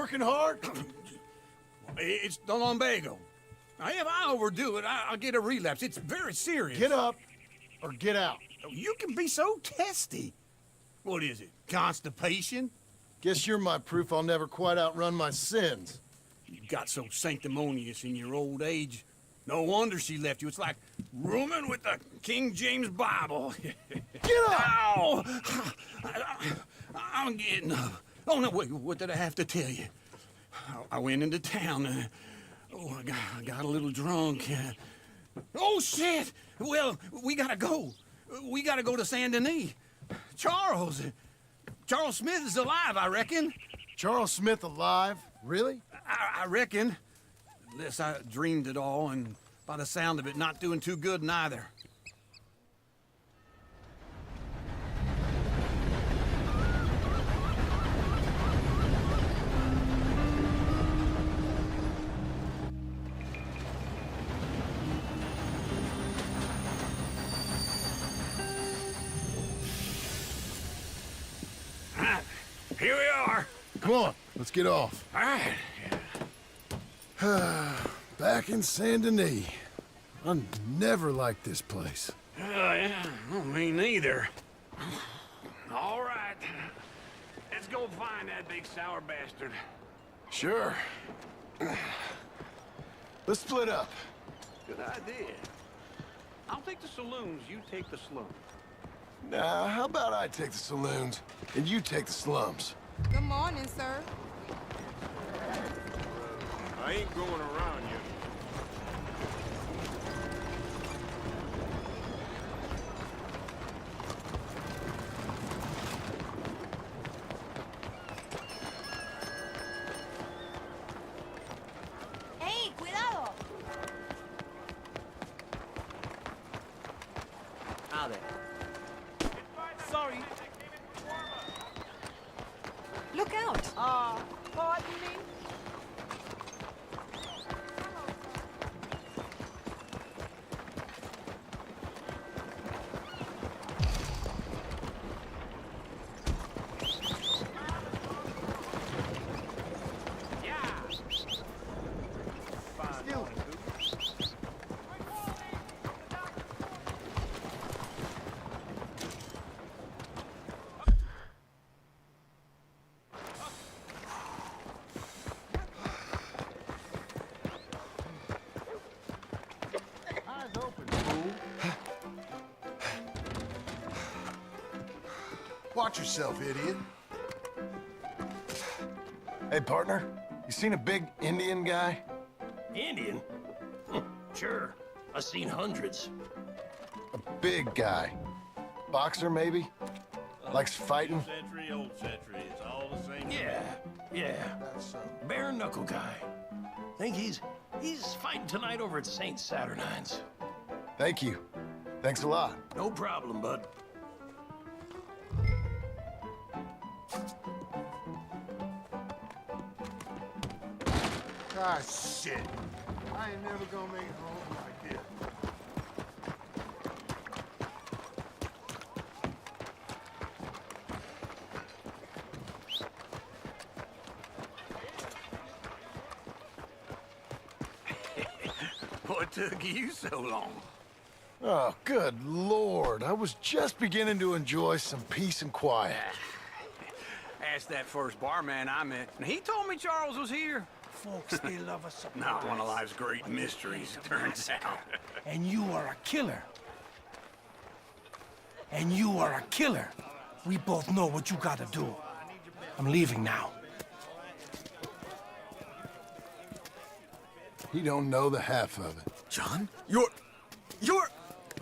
Working hard? It's the lumbago. Now, if I overdo it, I'll get a relapse. It's very serious. Get up or get out. You can be so testy. What is it, constipation? Guess you're my proof I'll never quite outrun my sins. You got so sanctimonious in your old age. No wonder she left you. It's like rooming with the King James Bible. Get up! Ow! I'm getting up. Oh, no, wait, what did I have to tell you? I went into town. I got a little drunk. Oh, shit! Well, we gotta go. We gotta go to Saint Denis. Charles Smith is alive, I reckon. Charles Smith alive? Really? I reckon. Unless I dreamed it all, and by the sound of it, not doing too good neither. Here we are. Come on, let's get off. All right. Back in Saint Denis. I never liked this place. Yeah, well, me neither. All right. Let's go find that big sour bastard. Sure. Let's split up. Good idea. I'll take the saloons, you take the slums. Nah, how about I take the saloons and you take the slums? Good morning, sir. I ain't going around you. Hey, cuidado! Out there. Sorry. Look out! Pardon me? Watch yourself, idiot. Hey, partner, you seen a big Indian guy? Indian? Sure. I've seen hundreds. A big guy. Boxer, maybe? Likes fighting? Old century, it's all the same. Yeah. That's so. Bare knuckle guy. Think he's fighting tonight over at St. Saturnine's. Thank you. Thanks a lot. No problem, bud. Ah, shit. I ain't never gonna make it home like this. What took you so long? Oh, good Lord. I was just beginning to enjoy some peace and quiet. Asked that first barman I met, and he told me Charles was here. Folks, they love us. Not one of life's great mysteries, turns out. And you are a killer. And you are a killer. We both know what you gotta do. I'm leaving now. He don't know the half of it. John? You're...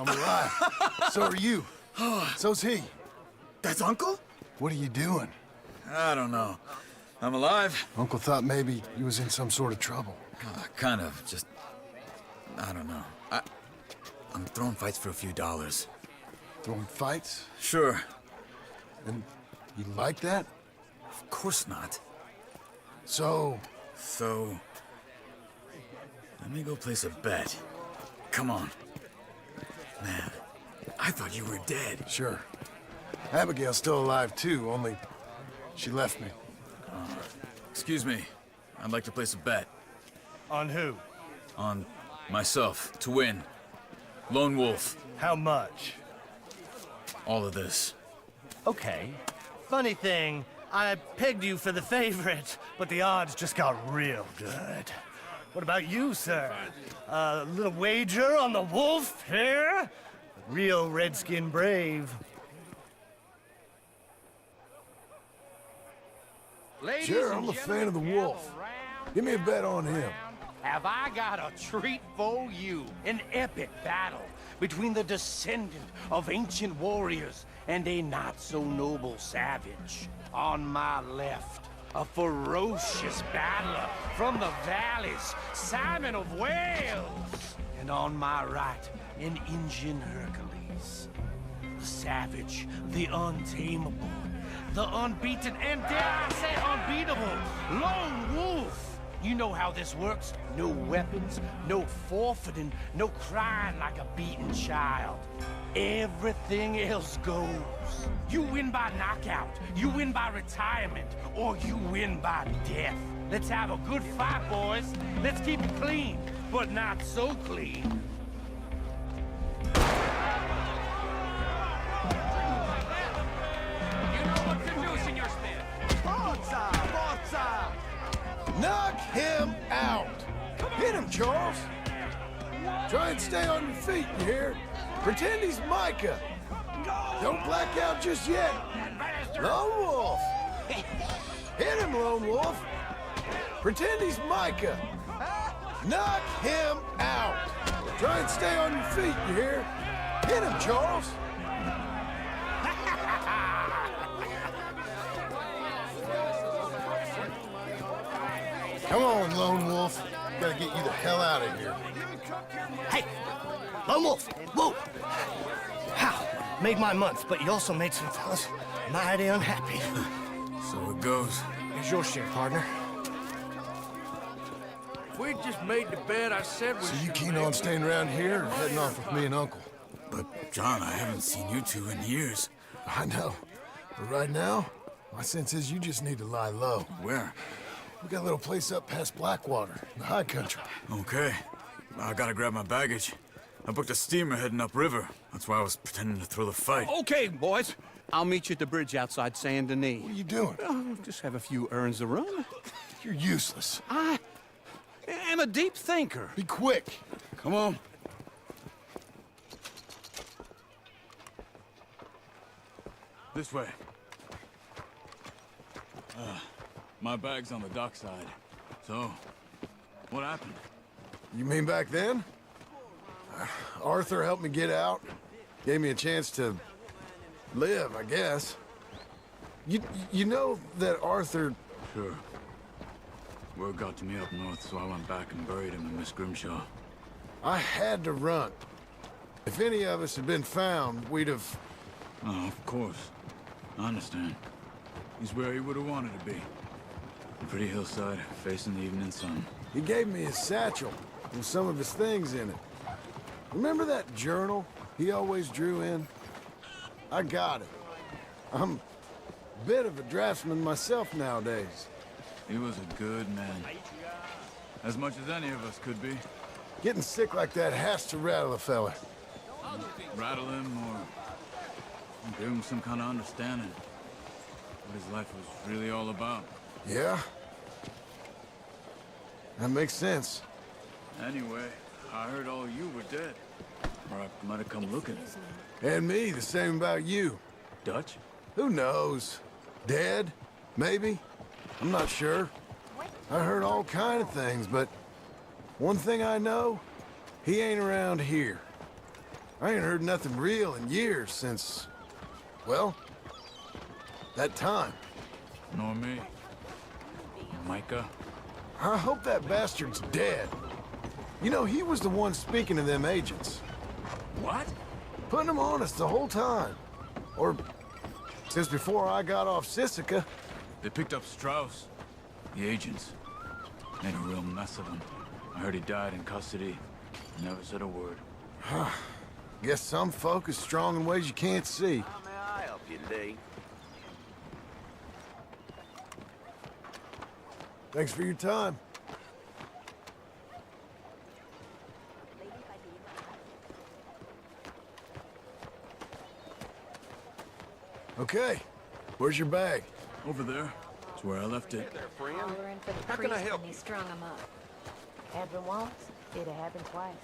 I'm alive. So are you. So's he. That's Uncle? What are you doing? I don't know. I'm alive. Uncle thought maybe you was in some sort of trouble. Kind of. Just... I don't know. I'm throwing fights for a few dollars. Throwing fights? Sure. And you like that? Of course not. So... So... Let me go place a bet. Come on. Man, I thought you were dead. Sure. Abigail's still alive too, only she left me. Excuse me. I'd like to place a bet. On who? On myself, to win. Lone Wolf. How much? All of this. Okay. Funny thing, I pegged you for the favorite, but the odds just got real good. What about you, sir? A little wager on the wolf here? Real redskin brave. Sure, I'm a fan of the wolf. Give me a bet on him. Have I got a treat for you? An epic battle between the descendant of ancient warriors and a not-so-noble savage. On my left, a ferocious battler from the valleys, Simon of Wales. And on my right, an Indian Hercules. The savage, the untamable, the unbeaten, and dare I say unbeatable, Lone Wolf. You know how this works. No weapons, no forfeiting, no crying like a beaten child. Everything else goes. You win by knockout, you win by retirement, or you win by death. Let's have a good fight, boys. Let's keep it clean, but not so clean. You know what to do, Senor Smith. Forza! Forza! Knock him out! Hit him, Charles! Try and stay on your feet, you hear? Pretend he's Micah. Don't black out just yet. Lone Wolf! Hit him, Lone Wolf! Pretend he's Micah. Knock him out! Try and stay on your feet, you hear? Hit him, Charles! Come on, Lone Wolf. Gotta get you the hell out of here. Hey! Lone Wolf! Whoa! How? Made my month, but you also made some fellas mighty unhappy. So it goes. Here's your share, partner. If we just made the bet I said we So you should keen make, on staying around here or heading off with me and Uncle? But, John, I haven't seen you two in years. I know. But right now, my sense is you just need to lie low. Where? We got a little place up past Blackwater, in the high country. Okay. I gotta grab my baggage. I booked a steamer heading upriver. That's why I was pretending to throw the fight. Okay, boys. I'll meet you at the bridge outside Saint Denis. What are you doing? Oh, just have a few errands to run. You're useless. I am a deep thinker. Be quick. Come on. This way. My bag's on the dockside. So, what happened? You mean back then? Arthur helped me get out. Gave me a chance to live, I guess. You know that Arthur... Sure. Word got to me up north, so I went back and buried him in Miss Grimshaw. I had to run. If any of us had been found, we'd have... Oh, of course. I understand. He's where he would have wanted to be. A pretty hillside, facing the evening sun. He gave me his satchel with some of his things in it. Remember that journal he always drew in? I got it. I'm a bit of a draftsman myself nowadays. He was a good man. As much as any of us could be. Getting sick like that has to rattle a fella. Rattle him or give him some kind of understanding. What his life was really all about. Yeah? That makes sense. Anyway, I heard all you were dead. Or I might have come looking. And me, the same about you. Dutch? Who knows? Dead? Maybe? I'm not sure. I heard all kind of things, but one thing I know, he ain't around here. I ain't heard nothing real in years since, well, that time. Nor me. Micah? I hope that bastard's dead. You know, he was the one speaking to them agents. What? Putting them on us the whole time. Or since before I got off Sisika. They picked up Strauss. The agents. Made a real mess of him. I heard he died in custody. Never said a word. Guess some folk is strong in ways you can't see. How may I help you today? Thanks for your time. Okay, where's your bag? Over there. It's where I left it. Hollering for the priest and he strung him up. Happened once, it'd happen twice.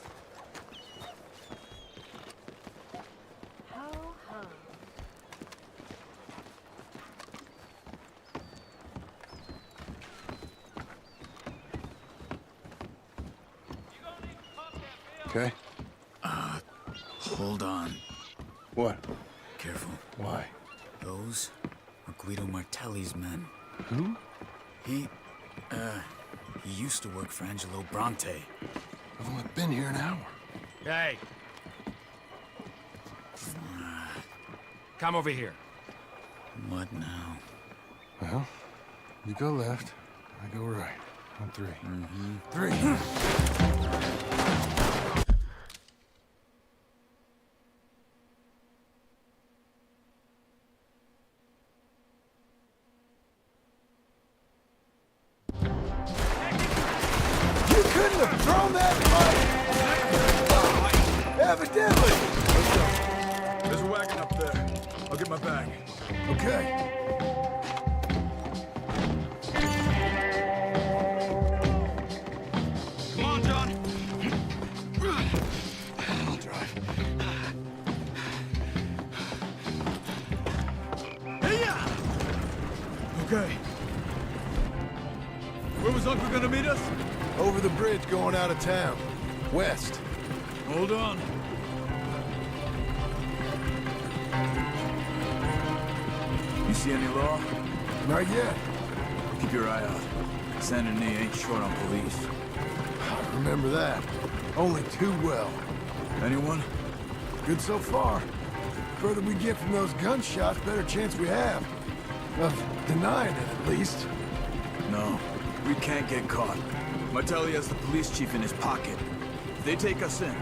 Ho-hum. Okay. Hold on. What? Careful. Why? Those are Guido Martelli's men. Who? He used to work for Angelo Bronte. I've only been here an hour. Hey. Come over here. What now? Well, you go left, I go right. On three. Mm-hmm. Three. You couldn't have thrown that fight! Evidently! There's a wagon up there. I'll get my bag. Okay. Come on, John. I'll drive. Hey-ya! Okay. Where was Uncle gonna meet us? Over the bridge going out of town. West. Hold on. You see any law? Not yet. Keep your eye out. Saint Denis ain't short on police. I remember that. Only too well. Anyone? Good so far. Further we get from those gunshots, better chance we have. Of denying it, at least. No. We can't get caught. Martelli has the police chief in his pocket. If they take us in,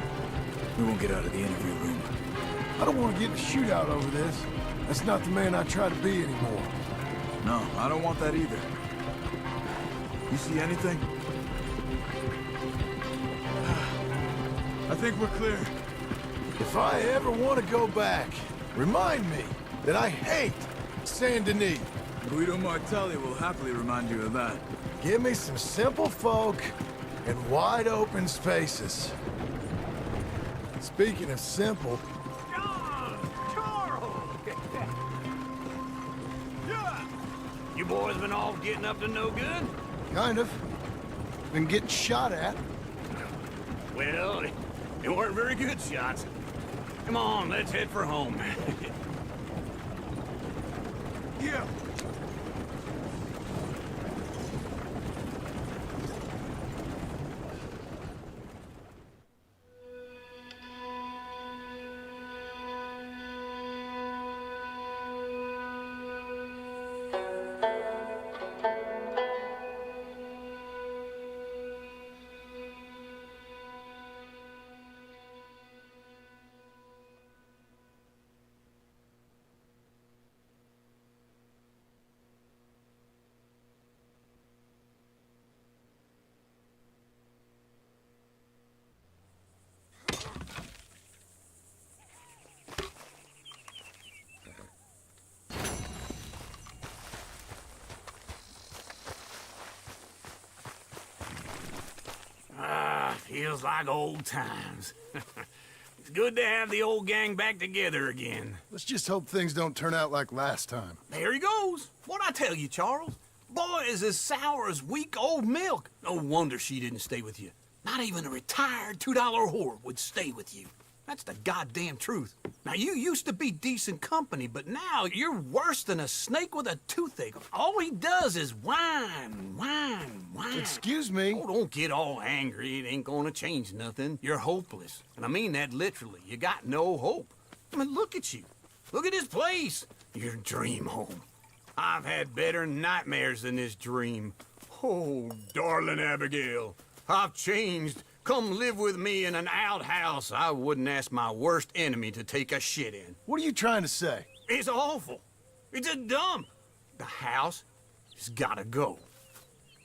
we won't get out of the interview room. I don't want to get in a shootout over this. That's not the man I try to be anymore. No, I don't want that either. You see anything? I think we're clear. If I ever want to go back, remind me that I hate Saint Denis. Guido Martelli will happily remind you of that. Give me some simple folk and wide open spaces. Speaking of simple, You boys been all getting up to no good? kind of. Been getting shot at. Well, they weren't very good shots. Come on, let's head for home. Yeah. Feels like old times. It's good to have the old gang back together again. Let's just hope things don't turn out like last time. There he goes. What'd I tell you, Charles? Boy is as sour as weak old milk. No wonder she didn't stay with you. Not even a retired $2 whore would stay with you. That's the goddamn truth. Now, you used to be decent company, but now you're worse than a snake with a toothache. All he does is whine, whine, whine. Excuse me? Oh, don't get all angry. It ain't gonna change nothing. You're hopeless. And I mean that literally. You got no hope. I mean, look at you. Look at this place. Your dream home. I've had better nightmares than this dream. Oh, darling Abigail, I've changed. Come live with me in an outhouse I wouldn't ask my worst enemy to take a shit in. What are you trying to say? It's awful. It's a dump. The house has gotta go.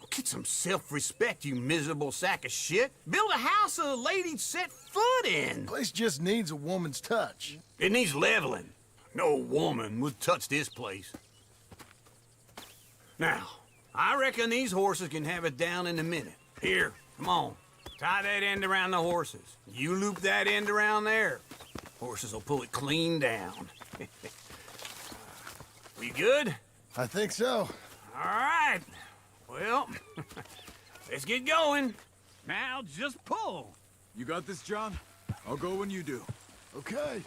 Get some self-respect, you miserable sack of shit. Build a house a lady'd set foot in. Place just needs a woman's touch. It needs leveling. No woman would touch this place. Now, I reckon these horses can have it down in a minute. Here, come on. Tie that end around the horses. You loop that end around there. Horses will pull it clean down. We good? I think so. All right. Well, let's get going. Now just pull. You got this, John? I'll go when you do. Okay.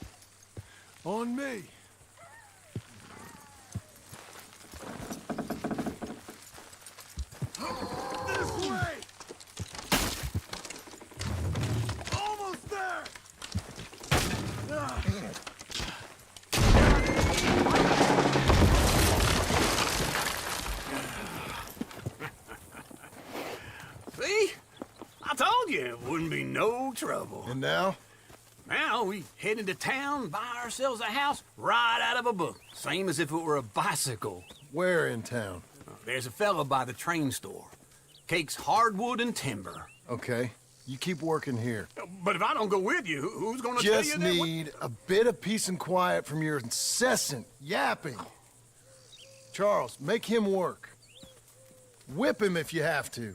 On me. This way! Almost there! See? I told you it wouldn't be no trouble. And now? Now we head into town, buy ourselves a house right out of a book. Same as if it were a bicycle. Where in town? There's a fella by the train store. Cakes hardwood and timber. Okay. You keep working here. But if I don't go with you, who's gonna tell you Just that? need a bit of peace and quiet from your incessant yapping. Charles, make him work. Whip him if you have to.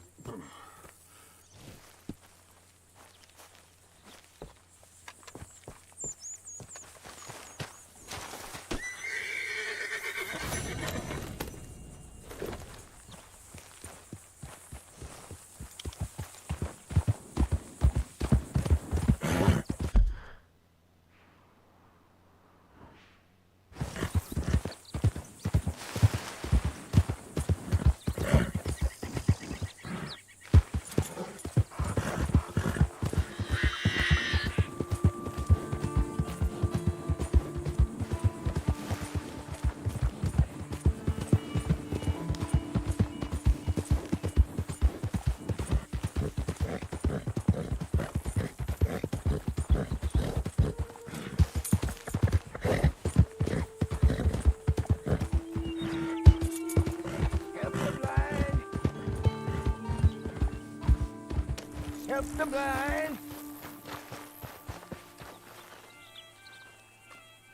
Help the blind.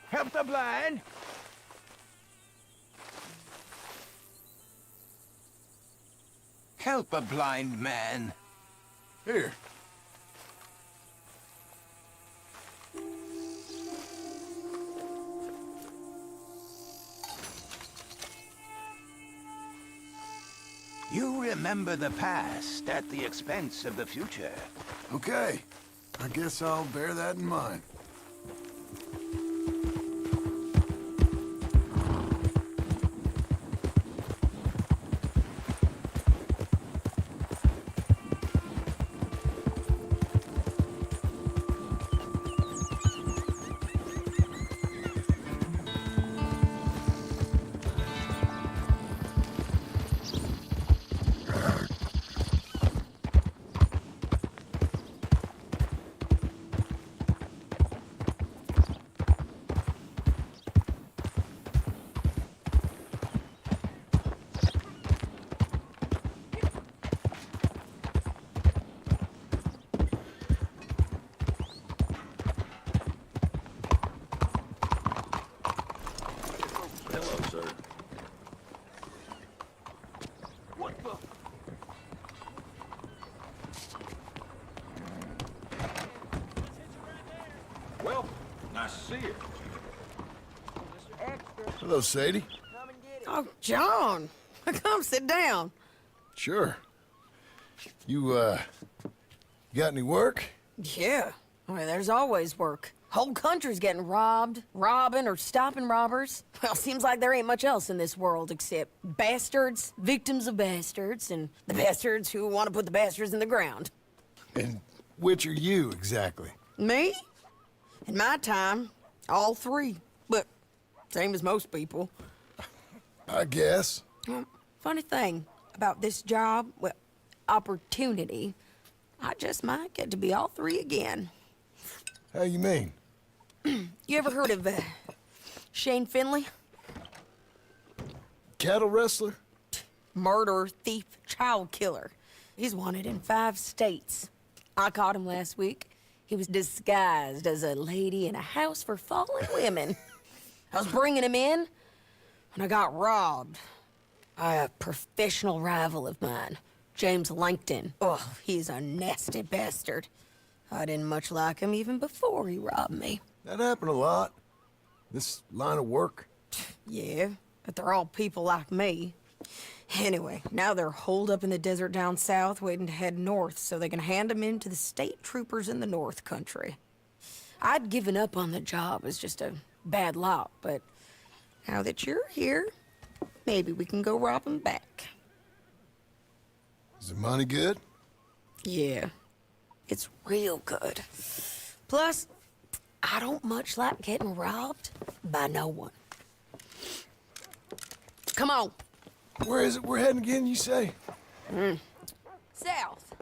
Help the blind. Help a blind man. Here. You remember the past at the expense of the future. Okay. I guess I'll bear that in mind. Well, nice to see you. Hello, Sadie. Oh, John, come sit down. Sure. You got any work? Yeah, I mean, there's always work. Whole country's getting robbed, robbing, or stopping robbers. Well, seems like there ain't much else in this world except bastards, victims of bastards, and the bastards who want to put the bastards in the ground. And which are you, exactly? Me? In my time, all three. But same as most people. I guess. Funny thing about this job, well, opportunity, I just might get to be all three again. How you mean? You ever heard of Shane Finley? Cattle wrestler? Murderer, thief, child killer. He's wanted in 5 states. I caught him last week. He was disguised as a lady in a house for fallen women. I was bringing him in when I got robbed by a professional rival of mine, James Langton. Oh, he's a nasty bastard. I didn't much like him even before he robbed me. That happened a lot. This line of work. Yeah, but they're all people like me. Anyway, now they're holed up in the desert down south, waiting to head north so they can hand them in to the state troopers in the north country. I'd given up on the job as just a bad lot, but now that you're here, maybe we can go rob them back. Is the money good? Yeah, it's real good. Plus, I don't much like getting robbed by no one. Come on. Where is it we're heading again, you say? South.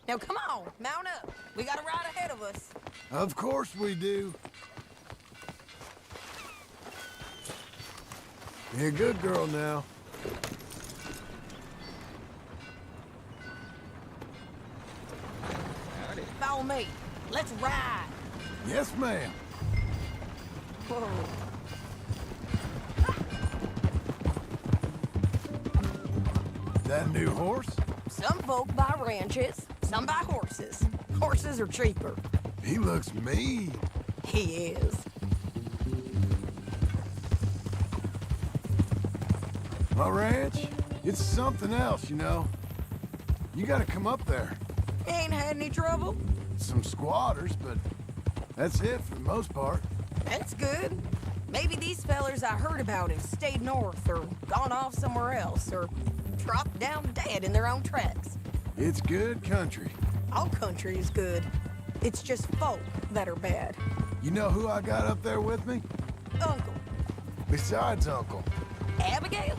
Now come on, mount up. We got a ride ahead of us. Of course we do. You're a good girl now. Follow me. Let's ride. Yes, ma'am. Whoa. That new horse? Some folk buy ranches, some buy horses. Horses are cheaper. He looks mean. He is. My ranch? It's something else, you know. You gotta come up there. Ain't had any trouble? Some squatters, but that's it for the most part. That's good. Maybe these fellers I heard about have stayed north or gone off somewhere else or dropped down dead in their own tracks. It's good country. All country is good. It's just folk that are bad. You know who I got up there with me? Uncle. Besides Uncle. Abigail?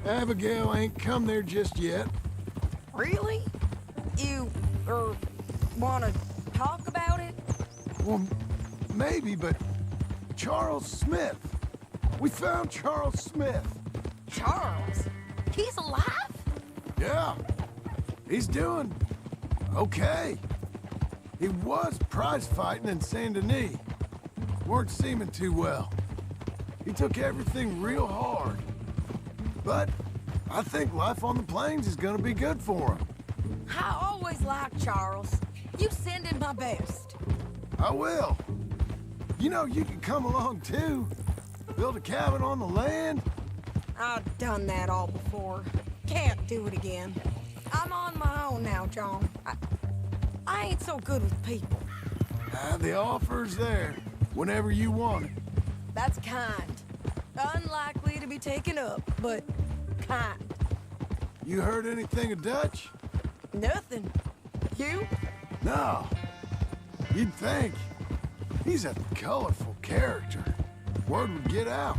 Abigail ain't come there just yet. Really? You, wanna talk about it? Well, maybe, but Charles Smith. We found Charles Smith. Charles? He's alive? Yeah. He's doing okay. He was prize fighting in Saint Denis. Weren't seeming too well. He took everything real hard. But I think life on the plains is gonna be good for him. I always liked Charles. You send him my best. I will. You know, you can come along too. Build a cabin on the land. I've done that all before. Can't do it again. I'm on my own now, John. I ain't so good with people. The offer's there whenever you want it. That's kind. Unlikely to be taken up, but kind. You heard anything of Dutch? Nothing. You? No. You'd think. He's a colorful character. Word would get out.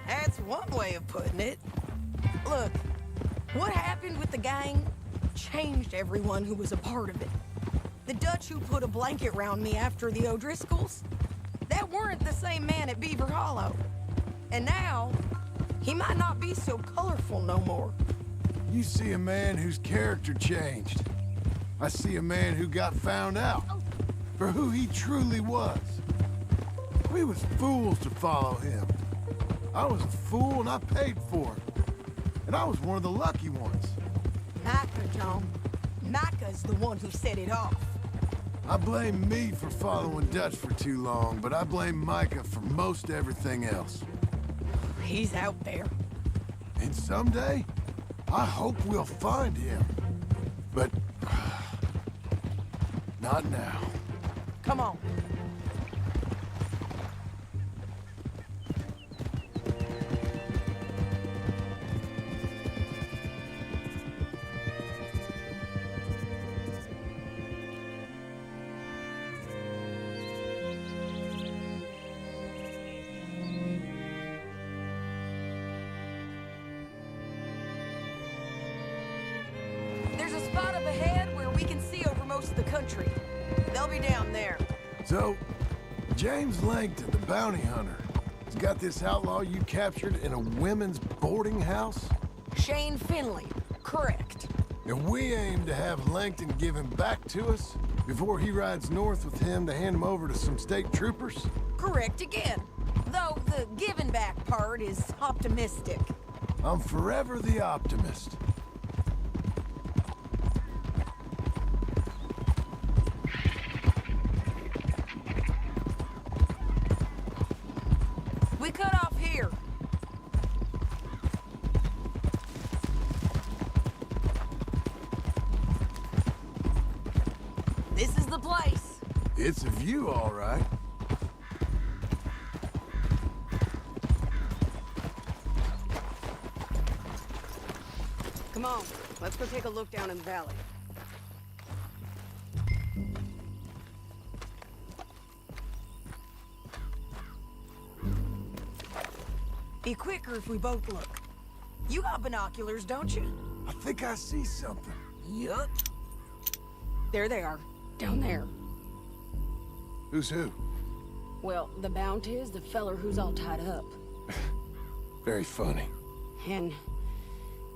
That's one way of putting it. Look, what happened with the gang changed everyone who was a part of it. The Dutch who put a blanket round me after the O'Driscolls, that weren't the same man at Beaver Hollow. And now, he might not be so colorful no more. You see a man whose character changed. I see a man who got found out for who he truly was. We was fools to follow him. I was a fool and I paid for it. And I was one of the lucky ones. Micah, John. Micah's the one who set it off. I blame me for following Dutch for too long, but I blame Micah for most everything else. He's out there. And someday, I hope we'll find him. But not now. Come on. There's a spot up ahead where we can see over most of the country. They'll be down there. So, James Langton, the bounty hunter, has got this outlaw you captured in a women's boarding house? Shane Finley, correct. And we aim to have Langton give him back to us before he rides north with him to hand him over to some state troopers? Correct again. Though the giving back part is optimistic. I'm forever the optimist. We cut off here. This is the place. It's a view, all right. Come on, let's go take a look down in the valley. Be quicker if we both look. You got binoculars, don't you? I think I see something. Yup. There they are, down there. Who's who? Well, the bounty is the feller who's all tied up. Very funny. And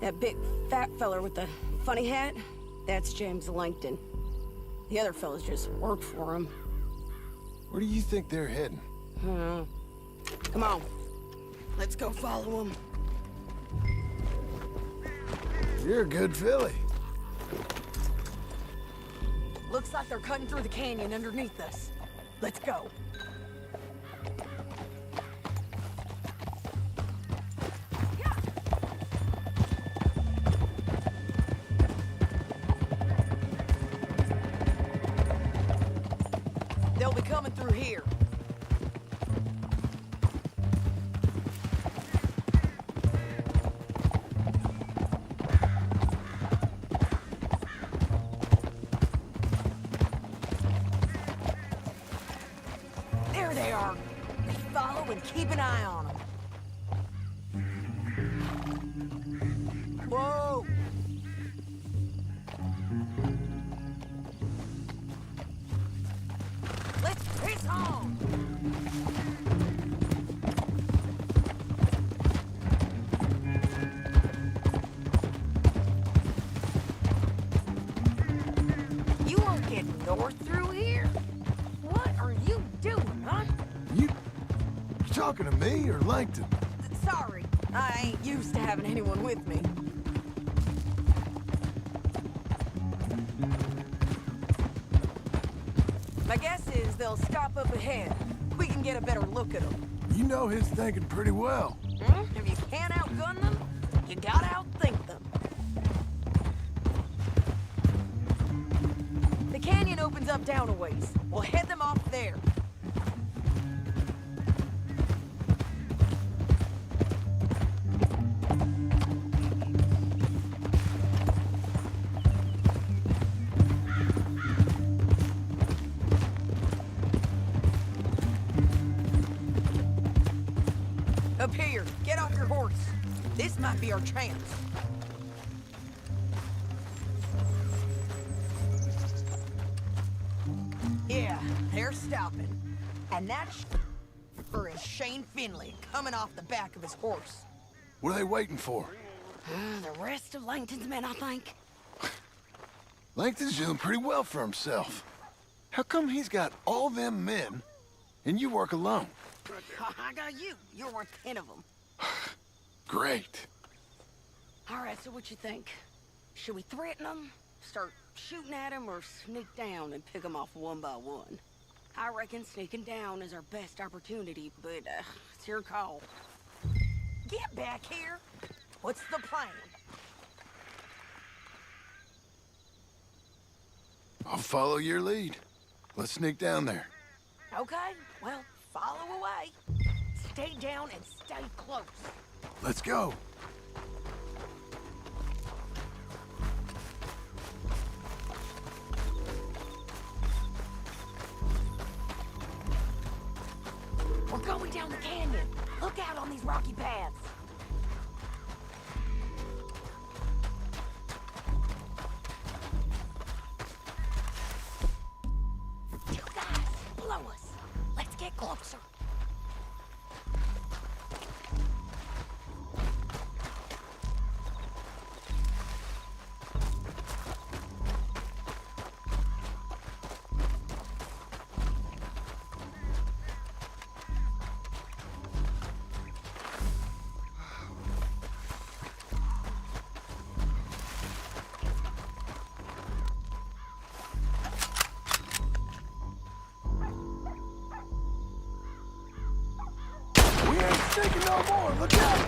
that big fat feller with the funny hat, that's James Langton. The other fellas just worked for him. Where do you think they're heading? Come on. Let's go follow him. You're a good filly. Looks like they're cutting through the canyon underneath us. Let's go. They'll be coming through here. There they are. We follow and keep an eye on them. Whoa! Let's piss on! You won't get north through here? What are you doing, huh? You talking to me or Langton? Sorry, I ain't used to having anyone with me. My guess is they'll stop up ahead. We can get a better look at them. You know his thinking pretty well. If you can't outgun them, you gotta outthink them. The canyon opens up down a ways. We'll head them off there. Up here, get off your horse. This might be our chance. Yeah, they're stopping. And that is Shane Finley coming off the back of his horse. What are they waiting for? The rest of Langton's men, I think. Langton's doing pretty well for himself. How come he's got all them men, and you work alone? I got you. You're worth 10 of them. Great. All right, so what you think? Should we threaten them, start shooting at them, or sneak down and pick them off one by one? I reckon sneaking down is our best opportunity, but it's your call. Get back here. What's the plan? I'll follow your lead. Let's sneak down there. Okay, well, follow away. Stay down and stay close. Let's go. We're going down the canyon. Look out on these rocky paths. You guys, blow us. Let's get closer. thinking no more. Look out!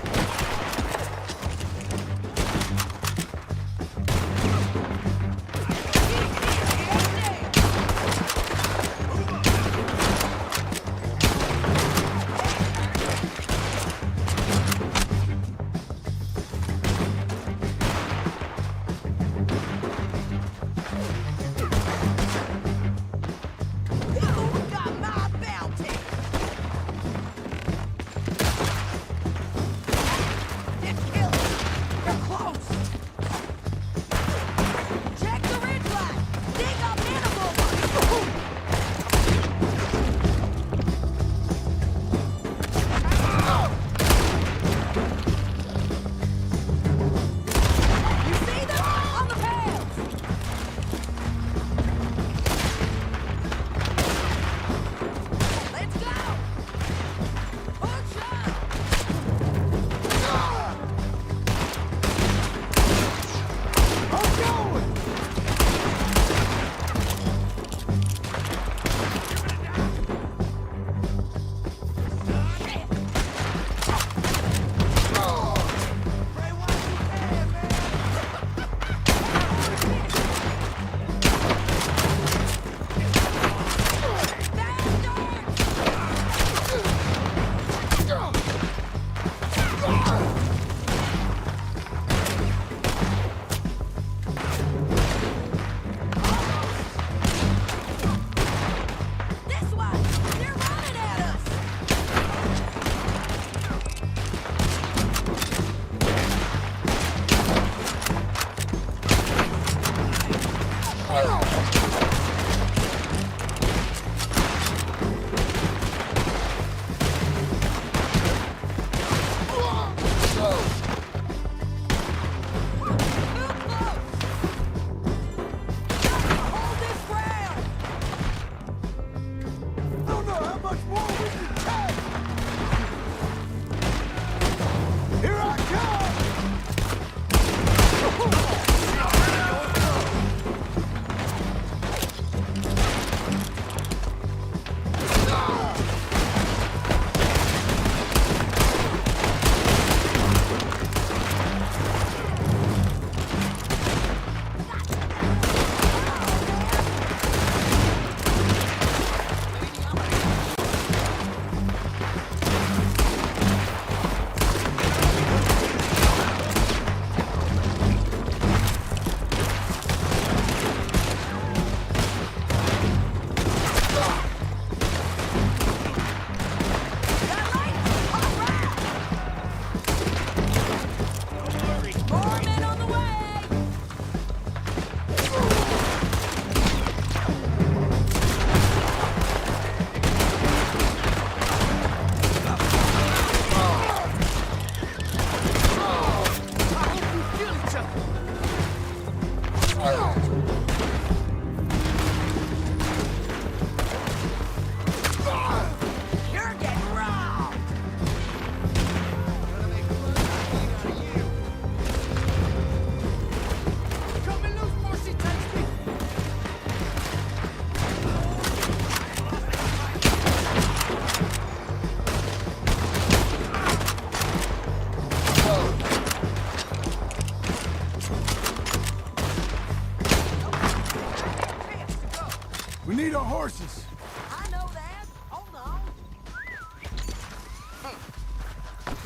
We need our horses. I know that. Hold on.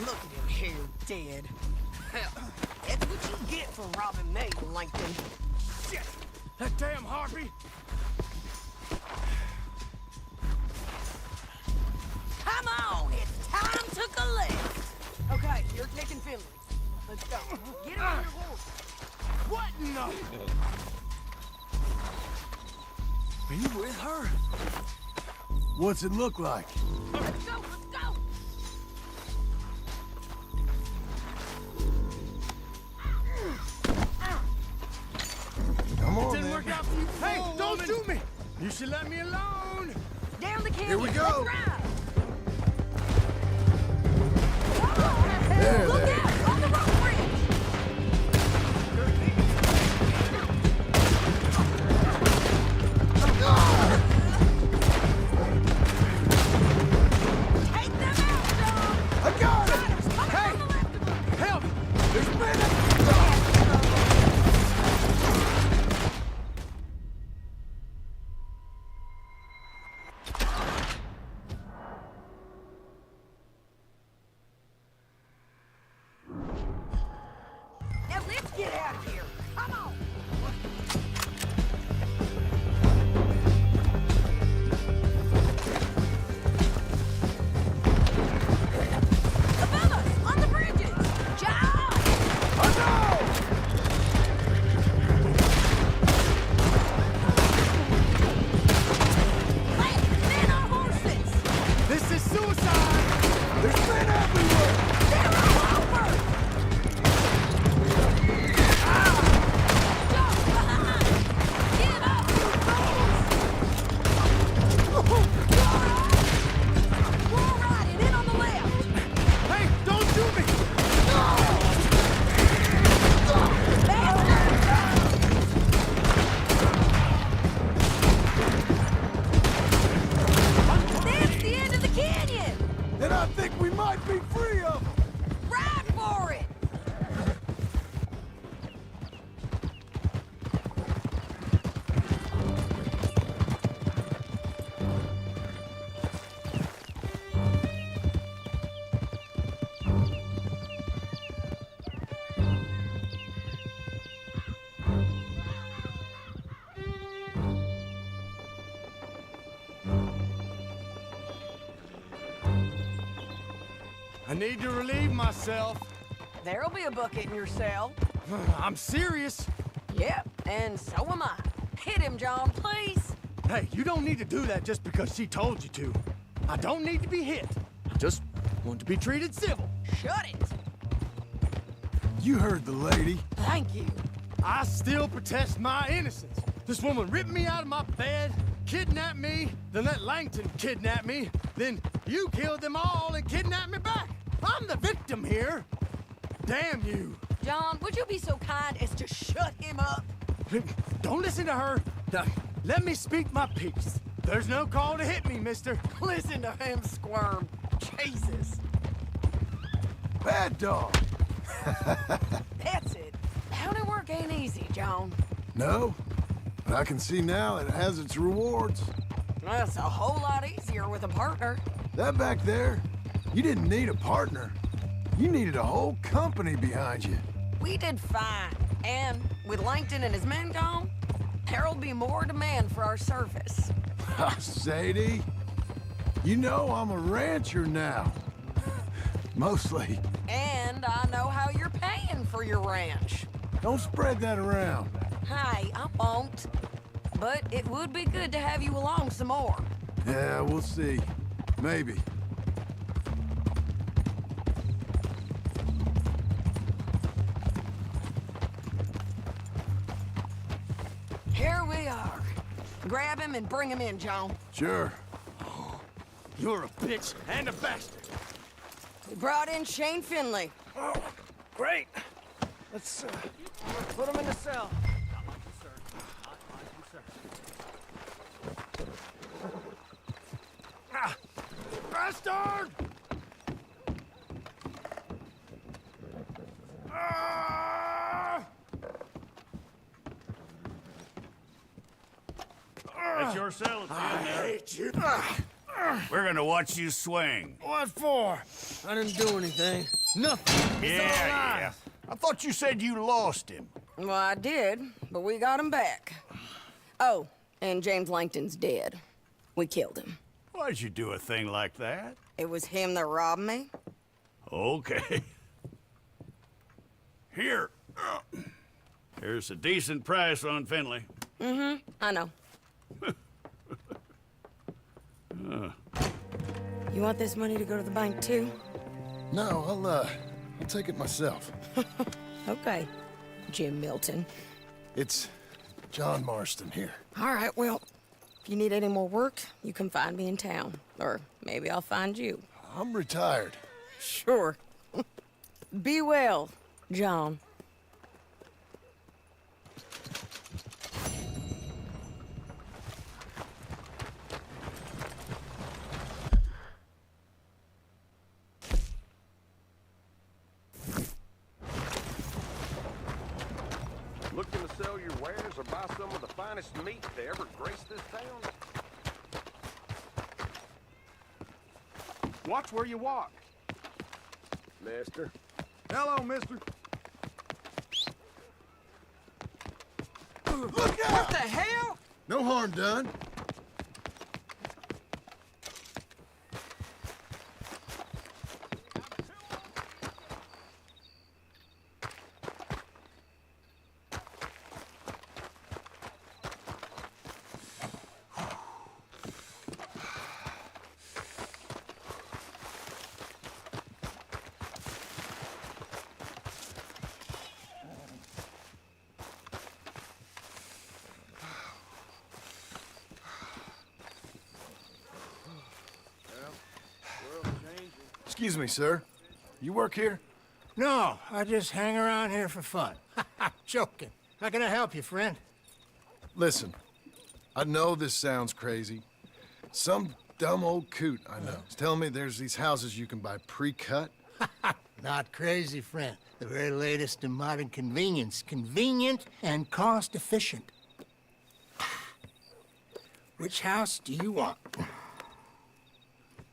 Look at him here, dead. Hell, that's what you get for robbing me, Langton. Shit! That damn harpy! Come on, it's time to collect. Okay, you're taking Finley. Let's go. Get him on your horse. What in the... Are you with her? What's it look like? Let's go, let's go. Come on, Didn't then. work out for you. Hey, don't shoot me! You should let me alone! Down the canyon. Here we go. Let's ride. There, Look there. out! On the rock bridge! Take them out, John! I got Suicide! There's men everywhere! They're all over! Jump behind! Get up, you fools! We're riding in on the left! Hey, don't shoot me! That's the end of the canyon! And I think we might be free of them! Ride for it! I need to relieve myself. There'll be a bucket in your cell. I'm serious. Yep, and so am I. Hit him, John, please. Hey, you don't need to do that just because she told you to. I don't need to be hit. I just want to be treated civil. Shut it. You heard the lady. Thank you. I still protest my innocence. This woman ripped me out of my bed, kidnapped me, then let Langton kidnap me, then you killed them all and kidnapped me back. I'm the victim here. Damn you. John, would you be so kind as to shut him up? Don't listen to her. Now, let me speak my piece. There's no call to hit me, mister. Listen to him squirm. Jesus. Bad dog. That's it. County work ain't easy, John. No, but I can see now it has its rewards. That's a whole lot easier with a partner. That back there, you didn't need a partner. You needed a whole company behind you. We did fine. And with Langton and his men gone, there'll be more demand for our service. Sadie, you know I'm a rancher now. Mostly. And I know how you're paying for your ranch. Don't spread that around. Hey, I won't. But it would be good to have you along some more. Yeah, we'll see. Maybe. Here we are. Grab him and bring him in, John. Sure. You're a bitch and a bastard. We brought in Shane Finley. Oh, great. Let's put him in the cell. Ah, bastard! Ah! That's your cell at the end there. Hate you. We're gonna watch you swing. What for? I didn't do anything. Nothing. Yeah. I thought you said you lost him. Well, I did, but we got him back. Oh, and James Langton's dead. We killed him. Why'd you do a thing like that? It was him that robbed me. Okay. Here. Here's a decent price on Finley. Mm-hmm, I know. You want this money to go to the bank, too? No, I'll take it myself. Okay, Jim Milton. It's John Marston here. All right, well, if you need any more work, you can find me in town. Or maybe I'll find you. I'm retired. Sure. Be well, John. Looking to sell your wares or buy some of the finest meat to ever grace this town? Watch where you walk. Mister. Hello, mister. Look out! What the hell? No harm done. Excuse me, sir. You work here? No, I just hang around here for fun. Joking. How can I help you, friend? Listen, I know this sounds crazy. Some dumb old coot I know is telling me there's these houses you can buy pre-cut. Not crazy, friend. The very latest in modern convenience. Convenient and cost-efficient. Which house do you want?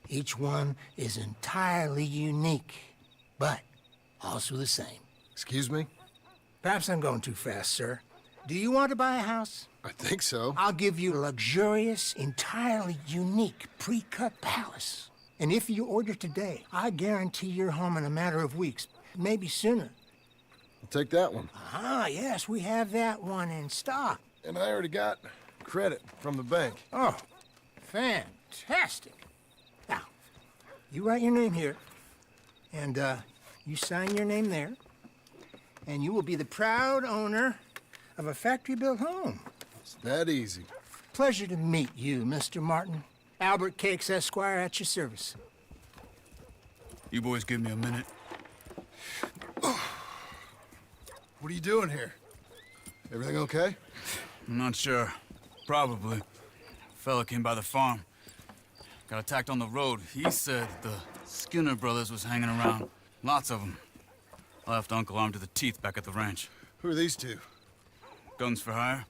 Each one is entirely unique, but also the same. Excuse me? Perhaps I'm going too fast, sir. Do you want to buy a house? I think so. I'll give you a luxurious, entirely unique pre-cut palace. And if you order today, I guarantee you're home in a matter of weeks, maybe sooner. I'll take that one. Ah, yes, we have that one in stock. And I already got credit from the bank. Oh, fantastic. Now, you write your name here, and you sign your name there, and you will be the proud owner of a factory-built home. It's that easy. Pleasure to meet you, Mr. Martin. Albert Cakes, Esquire, at your service. You boys give me a minute. What are you doing here? Everything okay? I'm not sure. Probably. Fella came by the farm. Got attacked on the road. He said the Skinner brothers was hanging around. Lots of them. I left Uncle armed to the teeth back at the ranch. Who are these two? Guns for hire.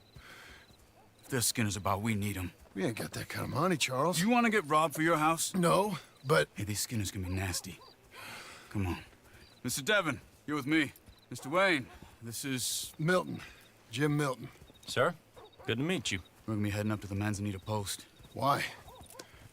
If they're Skinner's about, we need them. We ain't got that kind of money, Charles. You want to get robbed for your house? No, but... Hey, these Skinners can be nasty. Come on. Mr. Devon, you're with me. Mr. Wayne, this is... Milton. Jim Milton. Sir, good to meet you. We're gonna be heading up to the Manzanita post. Why?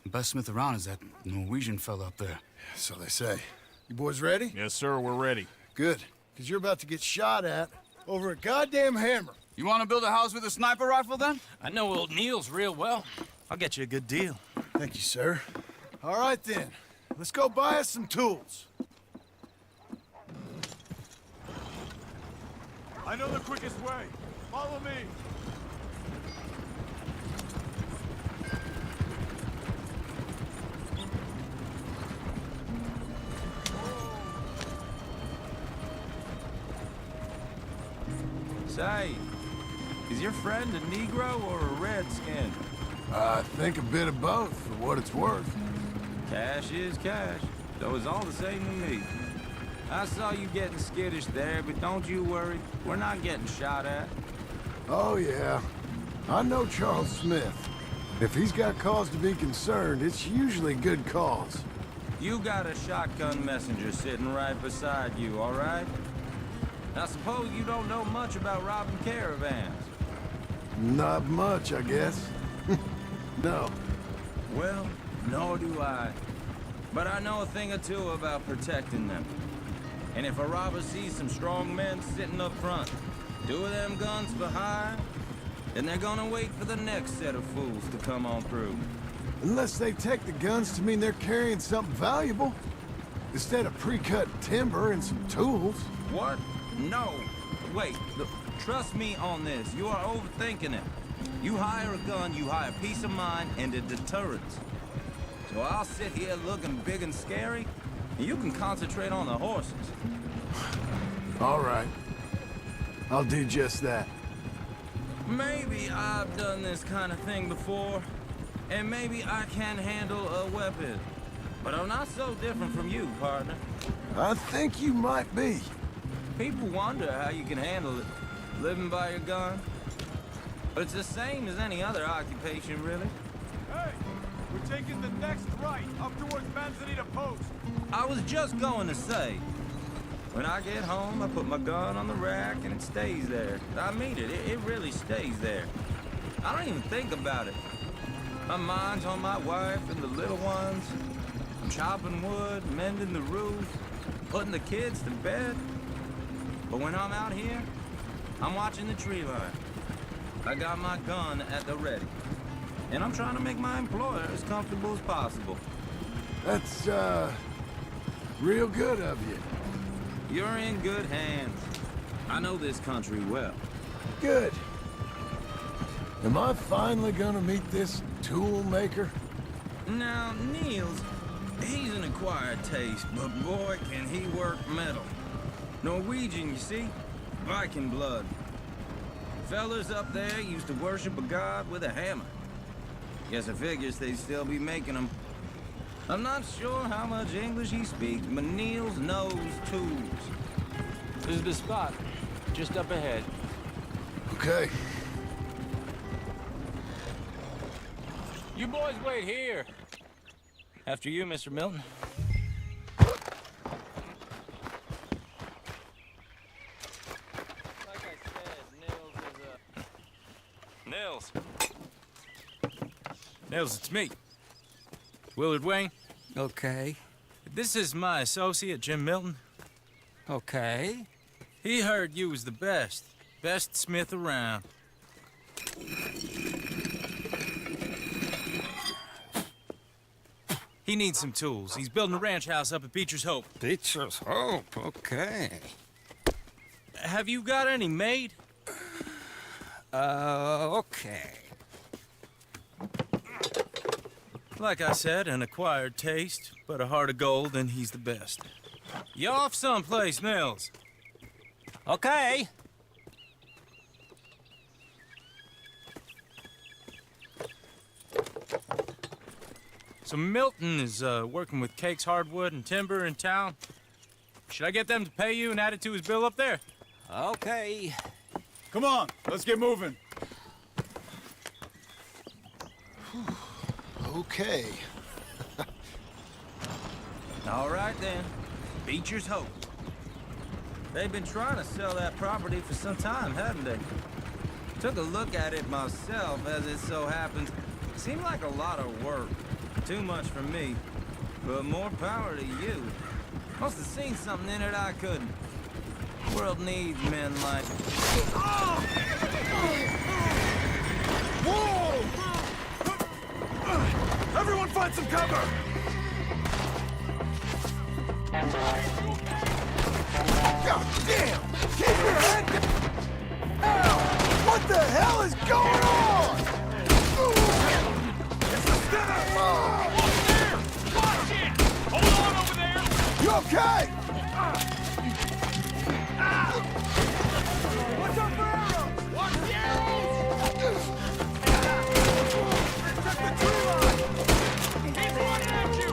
The best smith around is that Norwegian fella up there. So they say. You boys ready? Yes, sir, we're ready. Good. Because you're about to get shot at over a goddamn hammer. You want to build a house with a sniper rifle, then? I know old Neil's real well. I'll get you a good deal. Thank you, sir. All right, then. Let's go buy us some tools. I know the quickest way. Follow me. Say, is your friend a Negro or a Redskin? I think a bit of both, for what it's worth. Cash is cash, though it's all the same to me. I saw you getting skittish there, but don't you worry. We're not getting shot at. Oh, yeah. I know Charles Smith. If he's got cause to be concerned, it's usually good cause. You got a shotgun messenger sitting right beside you, all right? I suppose you don't know much about robbing caravans. Not much, I guess. No. Well, nor do I. But I know a thing or two about protecting them. And if a robber sees some strong men sitting up front, 2 of them guns for hire, then they're gonna wait for the next set of fools to come on through. Unless they take the guns to mean they're carrying something valuable. Instead of pre-cut timber and some tools. What? No. Wait, look, trust me on this. You are overthinking it. You hire a gun, you hire peace of mind and a deterrence. So I'll sit here looking big and scary, and you can concentrate on the horses. All right. I'll do just that. Maybe I've done this kind of thing before, and maybe I can handle a weapon. But I'm not so different from you, partner. I think you might be. People wonder how you can handle it, living by your gun. But it's the same as any other occupation, really. Hey, we're taking the next right, up towards Manzanita Post. I was just going to say, when I get home, I put my gun on the rack and it stays there. I mean it, it really stays there. I don't even think about it. My mind's on my wife and the little ones. I'm chopping wood, mending the roof, putting the kids to bed. But when I'm out here, I'm watching the tree line. I got my gun at the ready. And I'm trying to make my employer as comfortable as possible. That's, real good of you. You're in good hands. I know this country well. Good. Am I finally gonna meet this tool maker? Now, Niels, He's an acquired taste, but boy, can he work metal. Norwegian, you see? Viking blood. Fellas up there used to worship a god with a hammer. Guess I figures they'd still be making them. I'm not sure how much English he speaks, but Niels knows tools. This is the spot. Just up ahead. Okay. You boys wait here. After you, Mr. Milton. Like I said, Nils. Nils, it's me. Willard Wayne. Okay. This is my associate, Jim Milton. Okay. He heard you was the best. Best smith around. He needs some tools. He's building a ranch house up at Beecher's Hope. Beecher's Hope, okay. Have you got any made? Okay. Like I said, an acquired taste, but a heart of gold, and he's the best. You off someplace, Nils? Okay. So Milton is working with Cake's Hardwood and Timber in town. Should I get them to pay you and add it to his bill up there? Okay. Come on, let's get moving. Okay. All right then, Beecher's Hope. They've been trying to sell that property for some time, haven't they? Took a look at it myself, as it so happens. Seemed like a lot of work. Too much for me, but more power to you. Must have seen something in it I couldn't. The world needs men like... Whoa! Everyone find some cover! God damn! Keep your head down! Ow! What the hell is going on? It's a stunner! What's there? Watch it! Hold on over there! You okay? Watch out for arrows! Watch the arrows! Check the tree line! He's running at you!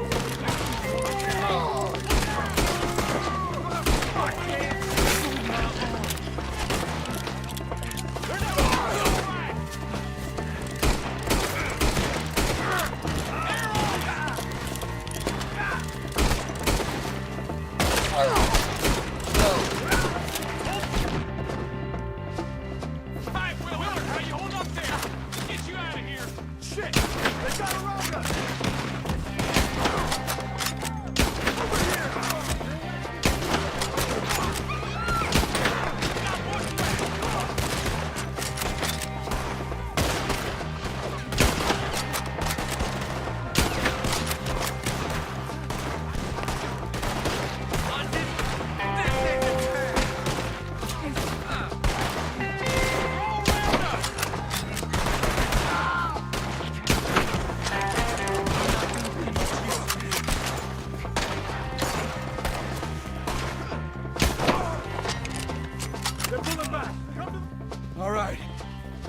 All right.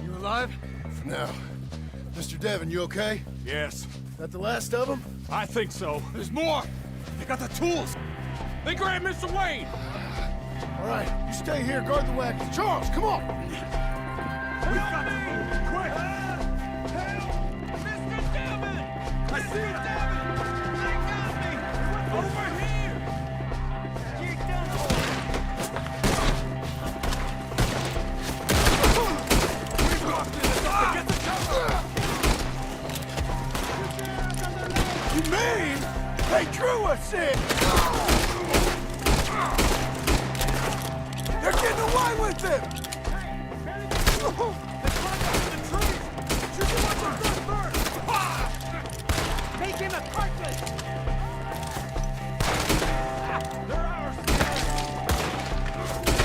You alive? For now. Mr. Devon, you okay? Yes. That the last of them? I think so. There's more! They got the tools! They grabbed Mr. Wayne! All right, you stay here, guard the wagon. Charles, come on! We've got to move! Quick! Help! Mr. Devon! I see you, Devon! They got me! Over here! Get down! We've locked in the side! Get the cover! You mean they drew us in? They're getting away with it! Make him a carcass! They're ours!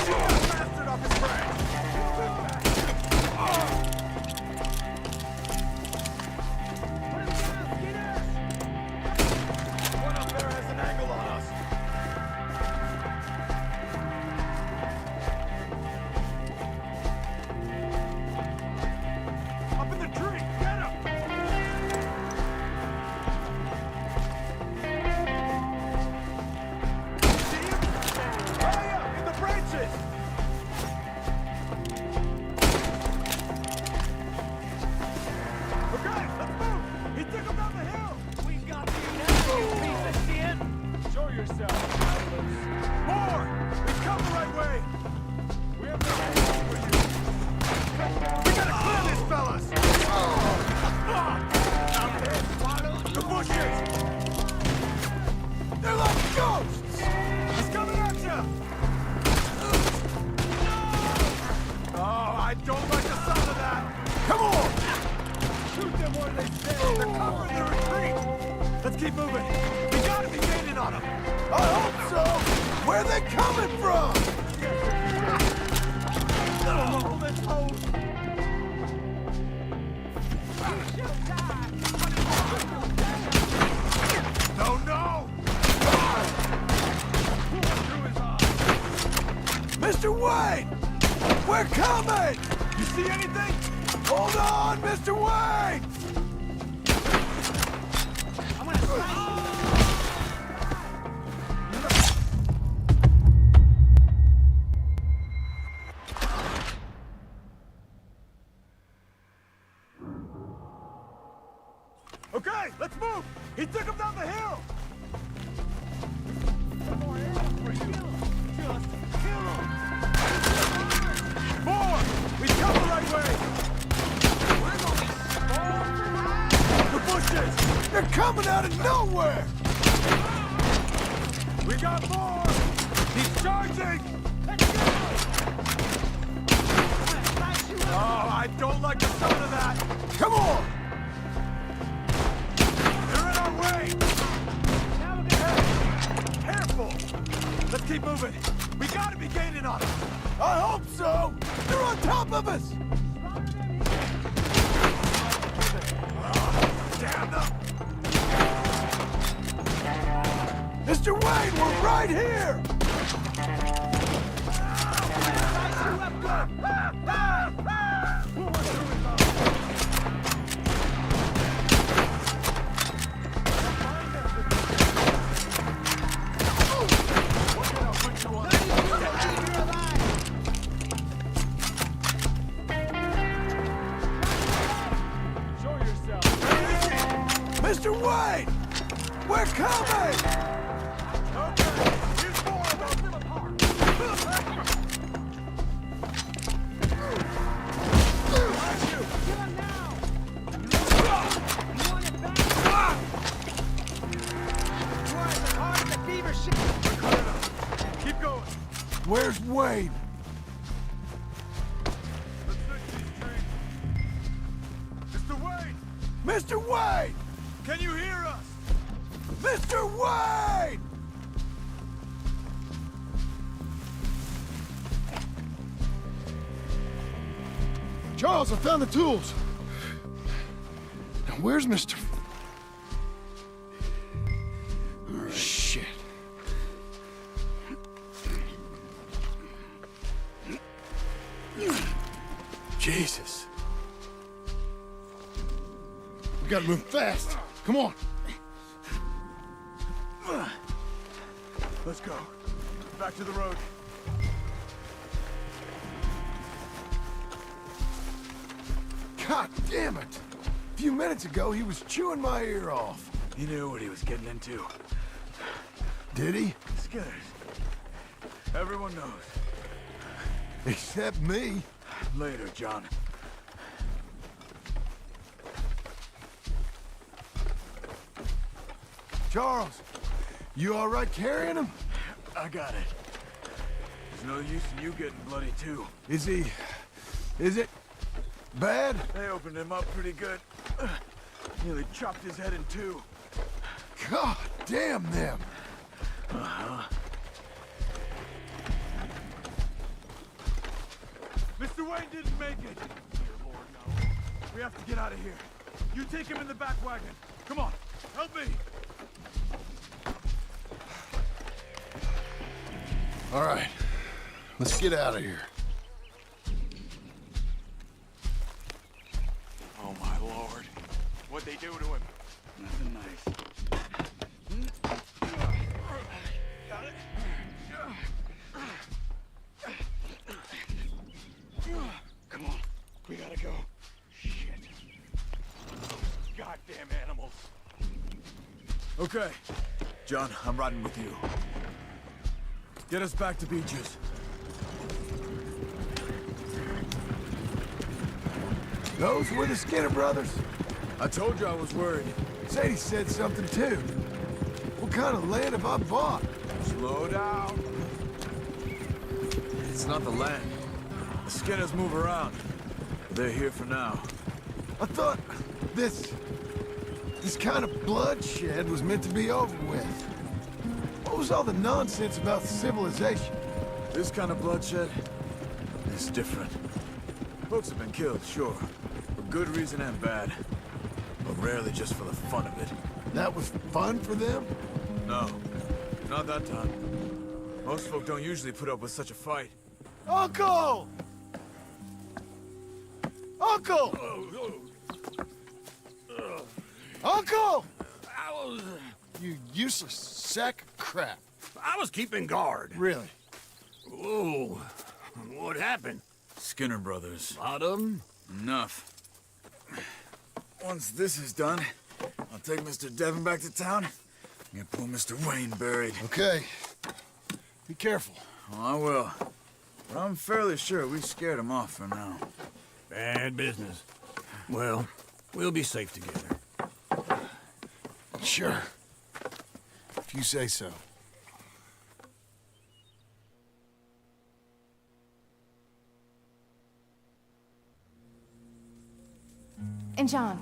Shoot that bastard off his branch! Put him down, Skinner! What up? yourself. More! We come the right way! We have no answer for you. We gotta clear this, fellas! The bushes! They're like ghosts! He's coming at you! Oh, I don't like the sound of that! Come on! Shoot them where they stay! They're covering the retreat! Let's keep moving! We gotta be gaining on them! I hope so! Where are they coming from? Oh, let's hold! No, no! Mr. Wayne! We're coming! You see anything? Hold on, Mr. Wayne! I'm gonna Okay, let's move! He took him down the hill! More! We come the right way! The bushes! They're coming out of nowhere! We got more! He's charging! Let's go! Oh, I don't like the sound of that! Come on! They're in our way! Hey, careful! Let's keep moving! We gotta be gaining on them! I hope so! They're on top of us! Damn them! Mr. Wayne, we're right here! Mr. Wayne! We're coming! Okay, here's more of them apart! Keep going! Where's Wayne? Let's fix these trees. Mr. Wayne! Mr. Wayne! Can you hear us? Mr. Wayne! Charles, I found the tools. Now, where's Mr. Shit. Jesus. We gotta move fast. Come on. Let's go. Back to the road. God damn it! A few minutes ago, he was chewing my ear off. He knew what he was getting into. Did he? Scared. Everyone knows. Except me. Later, John. Charles, you all right carrying him? I got it. There's no use in you getting bloody, too. Is he... is it... bad? They opened him up pretty good. Nearly chopped his head in two. God damn them! Uh-huh. Mr. Wayne didn't make it! Dear Lord, no. We have to get out of here. You take him in the back wagon. Come on, help me! All right, let's get out of here. Oh, my Lord. What'd they do to him? Nothing nice. Got it? Come on. We gotta go. Shit. Goddamn animals. Okay. John, I'm riding with you. Get us back to Beaches. Those were the Skinner brothers. I told you I was worried. Sadie said something too. What kind of land have I bought? Slow down. It's not the land. The Skinners move around. They're here for now. I thought this kind of bloodshed was meant to be over with. What was all the nonsense about civilization? This kind of bloodshed is different. Folks have been killed, sure. For good reason and bad. But rarely just for the fun of it. That was fun for them? No, not that time. Most folk don't usually put up with such a fight. Uncle! Uncle! Uncle! You useless sack of crap. I was keeping guard. Really? Whoa. What happened? Skinner brothers. A lot of them? Enough. Once this is done, I'll take Mr. Devon back to town and get poor Mr. Wayne buried. Okay. Be careful. Oh, I will. But I'm fairly sure we scared him off for now. Bad business. Well, we'll be safe together. Sure. If you say so. And John,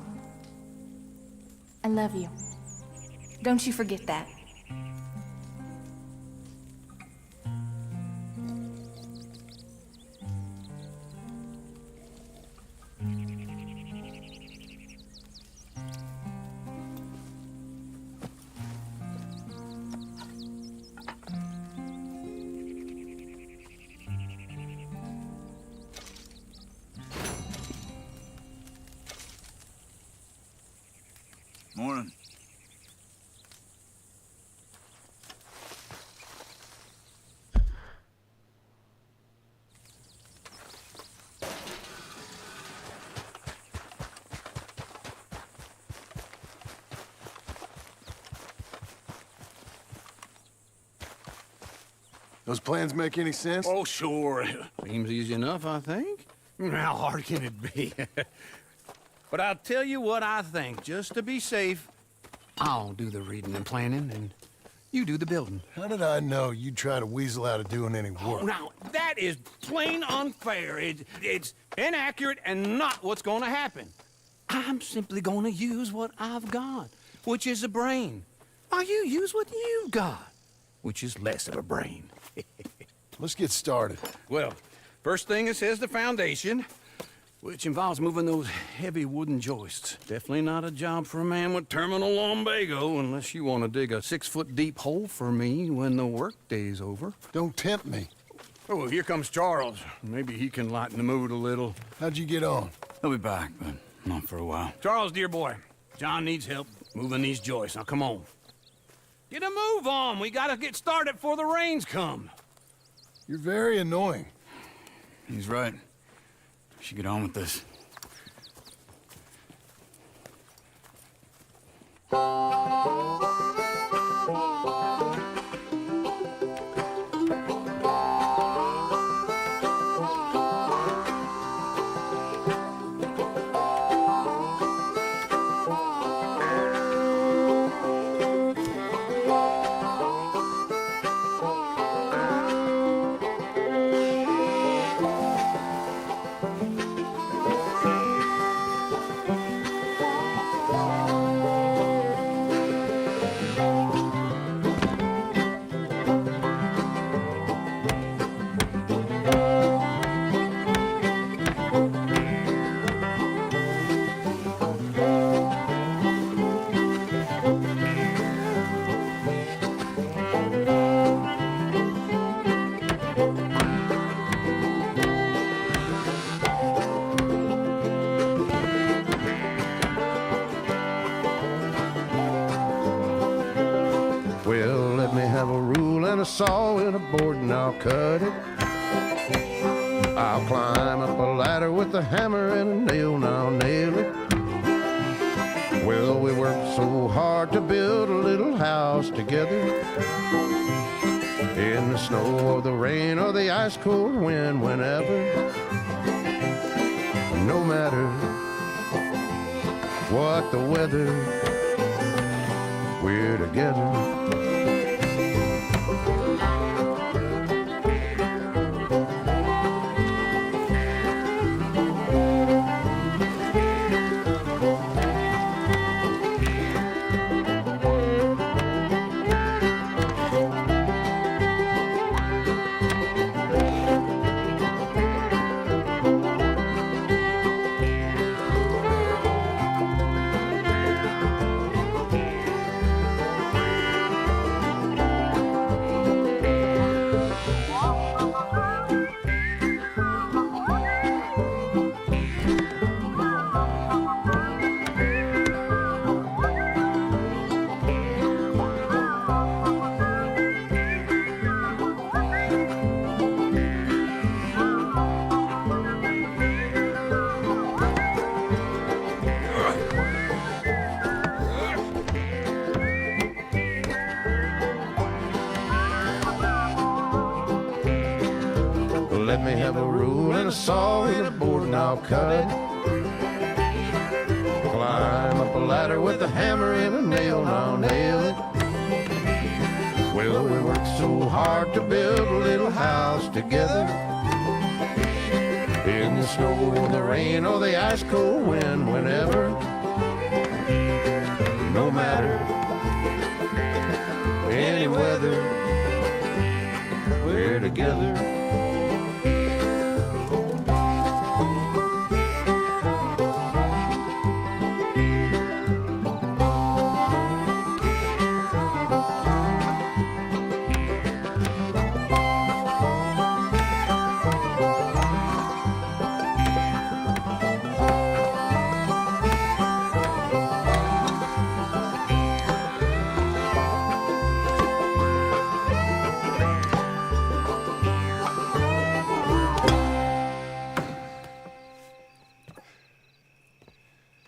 I love you. Don't you forget that. Morning. Those plans make any sense? Oh, sure. Seems easy enough, I think. How hard can it be? But I'll tell you what I think. Just to be safe, I'll do the reading and planning, and you do the building. How did I know you'd try to weasel out of doing any work? Oh, now, that is plain unfair. It's inaccurate and not what's going to happen. I'm simply going to use what I've got, which is a brain. While you use what you've got, which is less of a brain. Let's get started. Well, first thing it says the foundation, which involves moving those heavy wooden joists. Definitely not a job for a man with terminal lumbago, unless you want to dig a 6-foot deep hole for me when the workday's over. Don't tempt me. Oh, here comes Charles. Maybe he can lighten the mood a little. How'd you get on? He'll be back, but not for a while. Charles, dear boy, John needs help moving these joists. Now, come on. Get a move on. We gotta get started before the rains come. You're very annoying. He's right. We should get on with this. Well, let me have a rule and a saw and a board and I'll cut it. I'll climb up a ladder with a hammer and a nail and I'll nail it. Well, we worked so hard to build a little house together. In the snow or the rain or the ice cold wind, whenever, no matter what the weather, we're together. Let me have a rule and a saw and a board and I'll cut it. Climb up a ladder with a hammer and a nail and I'll nail it. Well, we worked so hard to build a little house together. In the snow or the rain or the ice cold wind, whenever, no matter any weather, we're together.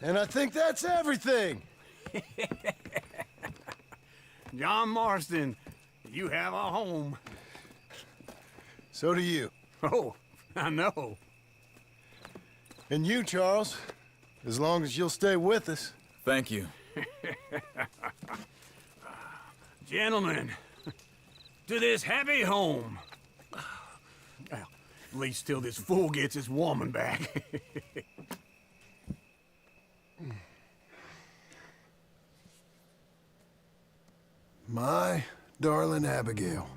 And I think that's everything. John Marston, you have a home. So do you. Oh, I know. And you, Charles, as long as you'll stay with us. Thank you. Gentlemen, to this happy home. Well, at least till this fool gets his woman back. My darling Abigail,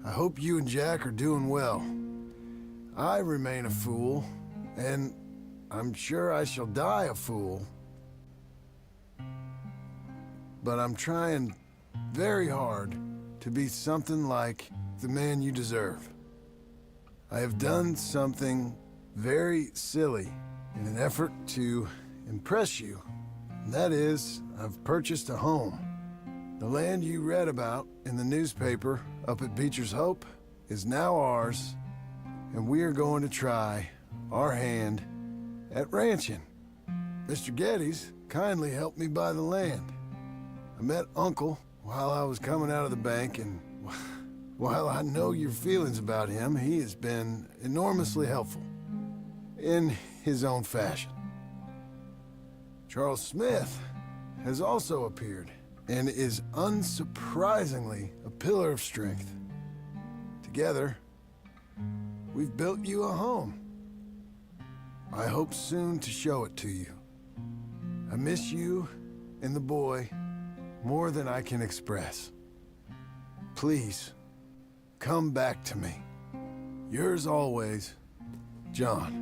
I hope you and Jack are doing well. I remain a fool, and I'm sure I shall die a fool. But I'm trying very hard to be something like the man you deserve. I have done something very silly in an effort to impress you. And that is, I've purchased a home. The land you read about in the newspaper up at Beecher's Hope is now ours, and we are going to try our hand at ranching. Mr. Geddes kindly helped me buy the land. I met Uncle while I was coming out of the bank, and while I know your feelings about him, he has been enormously helpful in his own fashion. Charles Smith has also appeared and is unsurprisingly a pillar of strength. Together, we've built you a home. I hope soon to show it to you. I miss you and the boy more than I can express. Please, come back to me. Yours always, John.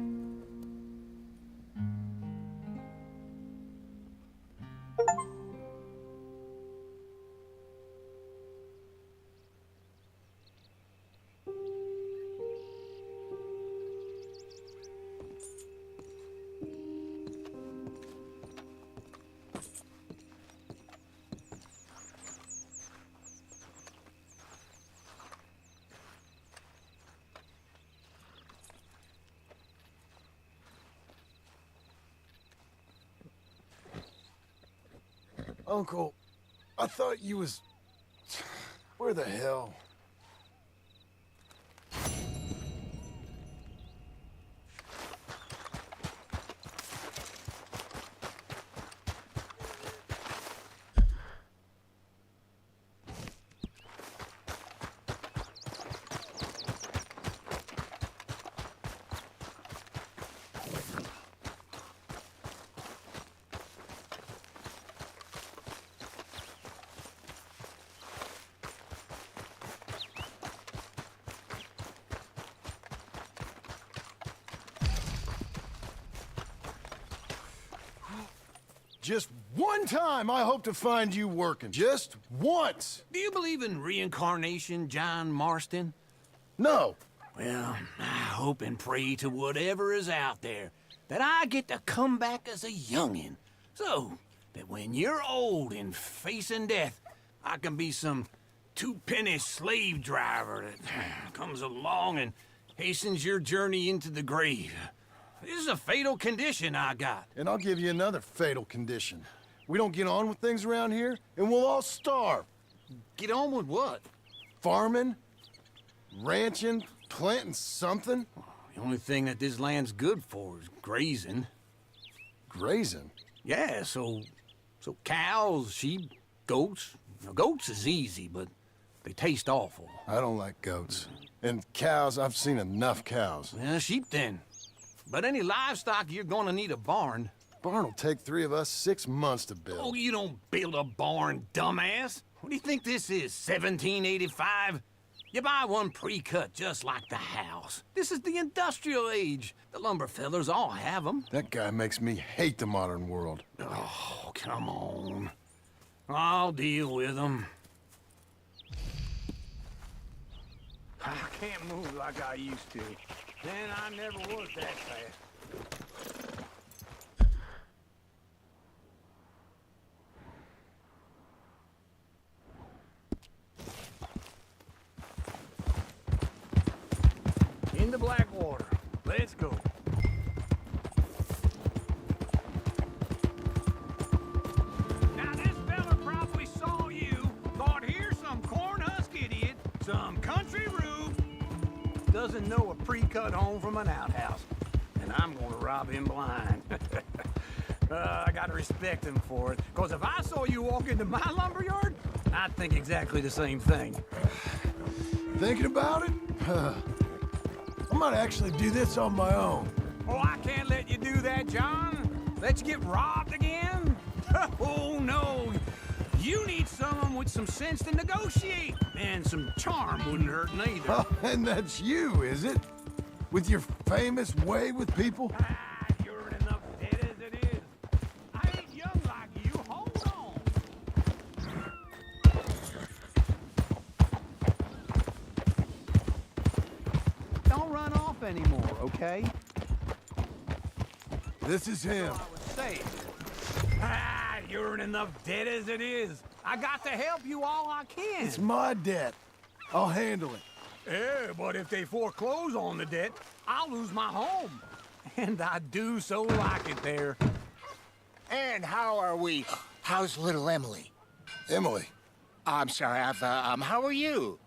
Uncle, I thought you was... Where the hell? Just one time I hope to find you working. Just once. Do you believe in reincarnation, John Marston? No. Well, I hope and pray to whatever is out there that I get to come back as a youngin', so that when you're old and facing death, I can be some two-penny slave driver that comes along and hastens your journey into the grave. This is a fatal condition I got. And I'll give you another fatal condition. We don't get on with things around here, and we'll all starve. Get on with what? Farming, ranching, planting something. The only thing that this land's good for is grazing. Grazing? Yeah, so cows, sheep, goats. Now, goats is easy, but they taste awful. I don't like goats. And cows, I've seen enough cows. Yeah, sheep then. But any livestock, you're gonna need a barn. Barn will take 3 of us 6 months to build. Oh, you don't build a barn, dumbass. What do you think this is, 1785? You buy one pre-cut just like the house. This is the industrial age. The lumber fellers all have them. That guy makes me hate the modern world. Oh, come on. I'll deal with them. I can't move like I used to. And I never was that fast. In the Blackwater. Let's go. Now this fella probably saw you, thought here's some corn husk idiot, some country rube, doesn't know a pre-cut home from an outhouse. And I'm gonna rob him blind. I gotta respect him for it, because if I saw you walk into my lumberyard, I'd think exactly the same thing. Thinking about it? I might actually do this on my own. Oh, I can't let you do that, John. Let you get robbed again? Oh, no. You need someone with some sense to negotiate. And some charm wouldn't hurt neither. Oh, and that's you, is it? With your famous way with people? You're enough dead as it is. I ain't young like you. Hold on. Don't run off anymore, okay? This is him. I was saying. You're enough dead as it is. I got to help you all I can. It's my debt. I'll handle it. Yeah, but if they foreclose on the debt, I'll lose my home. And I do so like it there. And how are we? How's little Emily? Emily? I'm sorry, how are you?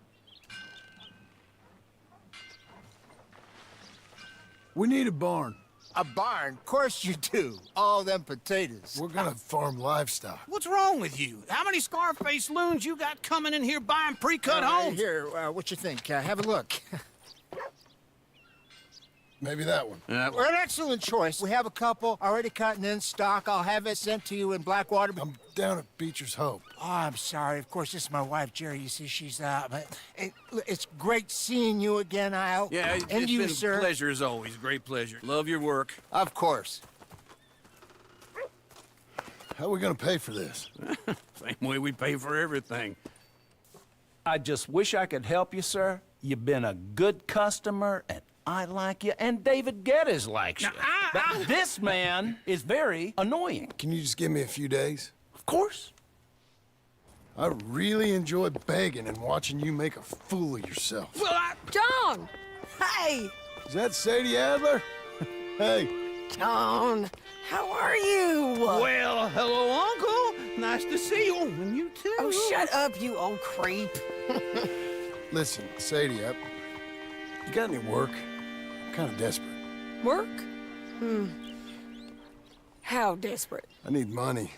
We need a barn. A barn? Of course you do. All them potatoes. We're gonna farm livestock. What's wrong with you? How many Scarface loons you got coming in here buying pre-cut homes? Here, what you think? Have a look. Maybe that one. We're an excellent choice. We have a couple already cut and in stock. I'll have it sent to you in Blackwater. I'm down at Beecher's Hope. Oh, I'm sorry. Of course, this is my wife, Jerry. You see, she's but it's great seeing you again, Al. Yeah, and it's you, been sir. a pleasure as always. Great pleasure. Love your work. Of course. How are we gonna pay for this? Same way we pay for everything. I just wish I could help you, sir. You've been a good customer, and I like you, and David Geddes likes you. But this man is very annoying. Can you just give me a few days? Of course. I really enjoy begging and watching you make a fool of yourself. Well, John! Hey! Is that Sadie Adler? Hey. John, how are you? Well, hello, Uncle. Nice to see you. And you too. Oh, shut up, you old creep. Listen, Sadie, you got any work? I'm kind of desperate. Work? How desperate? I need money.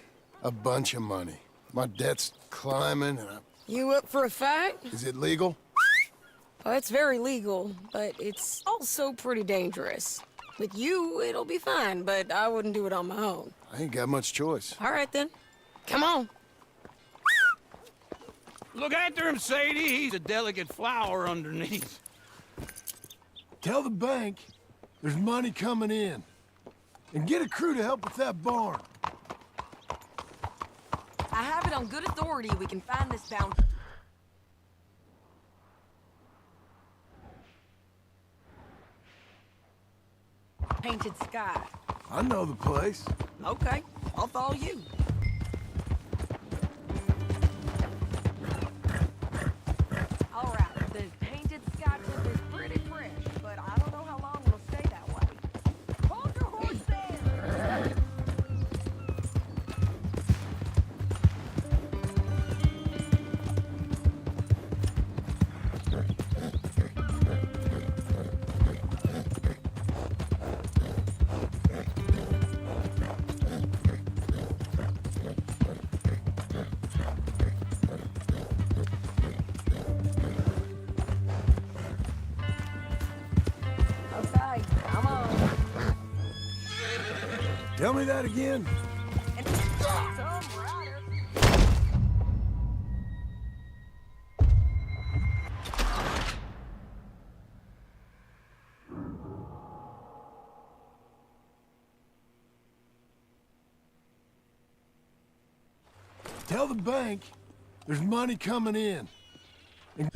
A bunch of money. My debt's climbing and You up for a fight? Is it legal? Well, it's very legal, but it's also pretty dangerous. With you, it'll be fine, but I wouldn't do it on my own. I ain't got much choice. All right, then. Come on. Look after him, Sadie. He's a delicate flower underneath. Tell the bank there's money coming in. And get a crew to help with that barn. I have it on good authority we can find this bounty. Painted Sky. I know the place. Okay, I'll follow you. All right, the Painted Sky clip is pretty fresh, but I don't know how long it'll stay that way. Hold your horse there! Okay, come on. Tell me that again. Some rider. Tell the bank there's money coming in. And